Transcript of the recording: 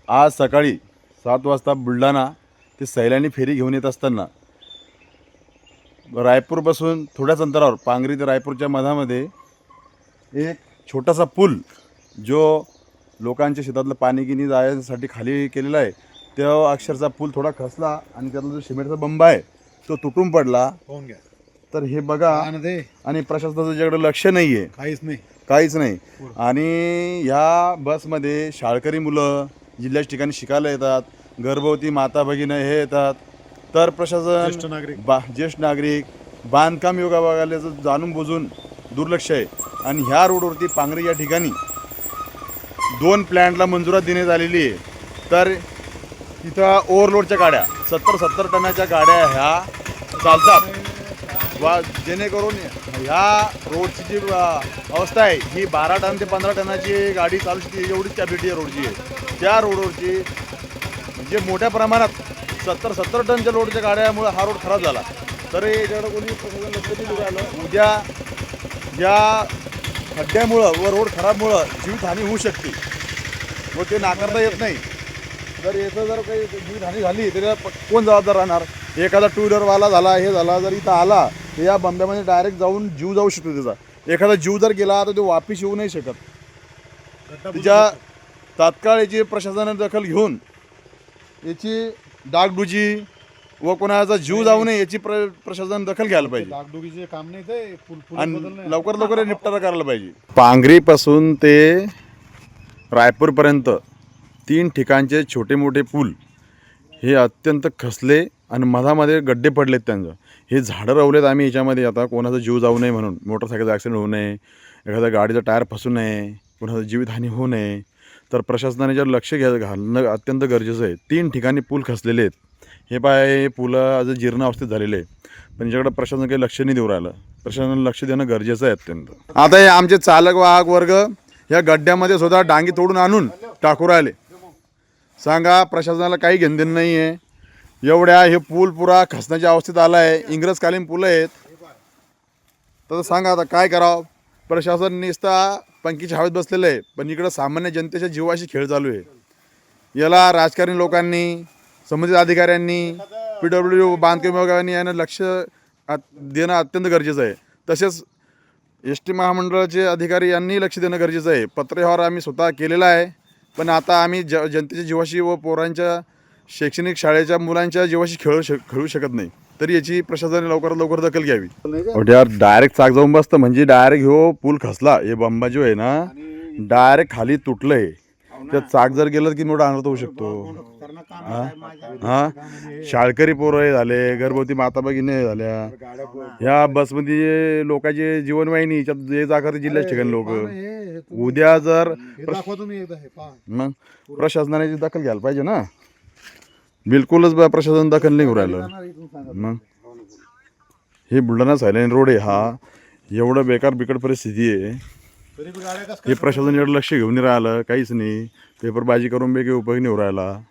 आज सकाळी 7 वाजता बुलढाणा ते सैलानी फेरी घेऊन येत असताना रायपूरपासून थोड्याच अंतरावर पांगरी ते रायपूरच्या मधामध्ये एक छोटासा पूल जो लोकांच्या शेतातलं पाणी गिनी जाण्यासाठी खाली केलेला आहे, तो अक्षरशः पूल थोडा खचला आणि त्यातला जो सिमेंटचा बंब आहे तो तुटून पडला. तर हे बघा, आणि प्रशासनाचं ज्याकडे लक्ष नाही आहे, काहीच नाही. आणि ह्या बसमध्ये शाळकरी मुलं जिल्ह्याच्या ठिकाणी शिकायला येतात, गर्भवती माता भगिनी हे येतात. तर प्रशासन ज्येष्ठ नागरिक बांधकाम विभागाला जाणून बुजून दुर्लक्ष आहे. आणि ह्या रोडवरती पांगरी या ठिकाणी 2 प्लॅन्टला मंजुरात देण्यात आलेली आहे. तर तिथं ओव्हरलोडच्या गाड्या 70 टनाच्या गाड्या ह्या चालतात वा जेणेकरून ह्या रोडची जी अवस्था आहे ही 12 टन ते 15 टनाची गाडी चालू शकते, एवढीच कॅपॅसिटी आहे रोडची. त्या रोडवरची म्हणजे मोठ्या प्रमाणात 70 टनच्या रोडच्या गाड्यामुळे हा रोड खराब झाला. तर याच्याकडे कोणी प्रशासन लक्ष दिलं राहिलं. उद्या या खड्ड्यामुळं व रोड खराबमुळं जीवितहानी होऊ शकते व ते नाकारता येत नाही. जर याचं जर काही जीवितहानी झाली तर कोण जबाबदार राहणार? एखादा 2 व्हीलरवाला झाला, हे झाला, जर इथं आला तर या बंब्यामध्ये डायरेक्ट जाऊन जीव जाऊ शकतो त्याचा. एखादा जीव जर गेला तर तो वापिस येऊ नाही शकत. त्याच्या तात्काळ याची प्रशासनाने दखल घेऊन याची डागडुजी व कोणाचा जीव जाऊ नये याची प्रशासन दखल घ्यायला पाहिजे. डागडुगीचे काम नाही ते आणि लवकर निपटारा करायला पाहिजे. पांगरीपासून ते रायपूरपर्यंत 3 ठिकाणचे छोटे मोठे पूल हे अत्यंत खचले आणि मधामध्ये गड्डे पडलेत. त्यांचं हे झाडं रवलेत आम्ही याच्यामध्ये. आता कोणाचा जीव जाऊ नये म्हणून, मोटरसायकलचा ॲक्सिडेंट होऊ नये, एखाद्या गाडीचा टायर फसू नये, कोणाचा जीवितहानी होऊ नये, तर प्रशासनाने जर लक्ष घालणं अत्यंत गरजेचं आहे. 3 ठिकाणी पूल खचलेले आहेत. हे पाय पुलं आज जीर्ण अवस्थेत झालेले आहे, पण याच्याकडे प्रशासन काही लक्ष नाही देऊ राहिलं. प्रशासनाने लक्ष देणं गरजेचं आहे अत्यंत. आता हे आमचे चालक वाहक वर्ग या गड्ड्यामध्ये सुद्धा डांगी तोडून आणून टाकू राहिले. सांगा, प्रशासनाला काही घेणदेण नाही आहे. एवढ्या हे पूल पुरा खचण्याच्या अवस्थेत आला आहे. इंग्रजकालीन पुलं आहेत. तर सांगा आता काय करावं? प्रशासन नुसता पंखीच्या हवेत बसलेलं आहे, पण इकडं सामान्य जनतेच्या जीवाशी खेळ चालू आहे. याला राजकारणी लोकांनी, संबंधित अधिकाऱ्यांनी, PWD बांधकाम विभागाने यानं लक्ष देणं अत्यंत गरजेचं आहे. तसेच ST महामंडळाचे अधिकारी यांनी लक्ष देणं गरजेचं आहे. पत्रव्यवहार आम्ही स्वतः केलेला आहे, पण आता आम्ही जनतेच्या जीवाशी व पोरांच्या शैक्षणिक शाळेच्या मुलांच्या जीवाशी खेळू शकत नाही. तरी याची प्रशासनाने लवकर दखल घ्यावी. डायरेक्ट चाक जाऊन बसतं म्हणजे डायरेक्ट ह्यो पूल खचला. हे बंबा जो आहे ना, डायरेक्ट खाली तुटलंय. त्यात चाक जर गेलं की मोठा अनर्थ होऊ शकतो. शाळकरी पोरं झाले, गर्भवती माता भगिनी झाल्या. ह्या बसमध्ये लोकांचे जीवनवाहिनी याच्यात ये जा करते जिल्ह्याच्या ठिकाणी लोक. उद्या जर मग प्रशासनाने दखल घ्यायला पाहिजे ना. बिलकुलच प्रशासन दखल नाही करू राहिलं. मग हे बुलढाणा सैलानी रोड आहे, हा एवढं बिकट परिस्थिती आहे. हे प्रशासन एवढं लक्ष घेऊन नाही राहिलं, काहीच नाही. पेपरबाजी करून काही उपयोग नाही राहिला.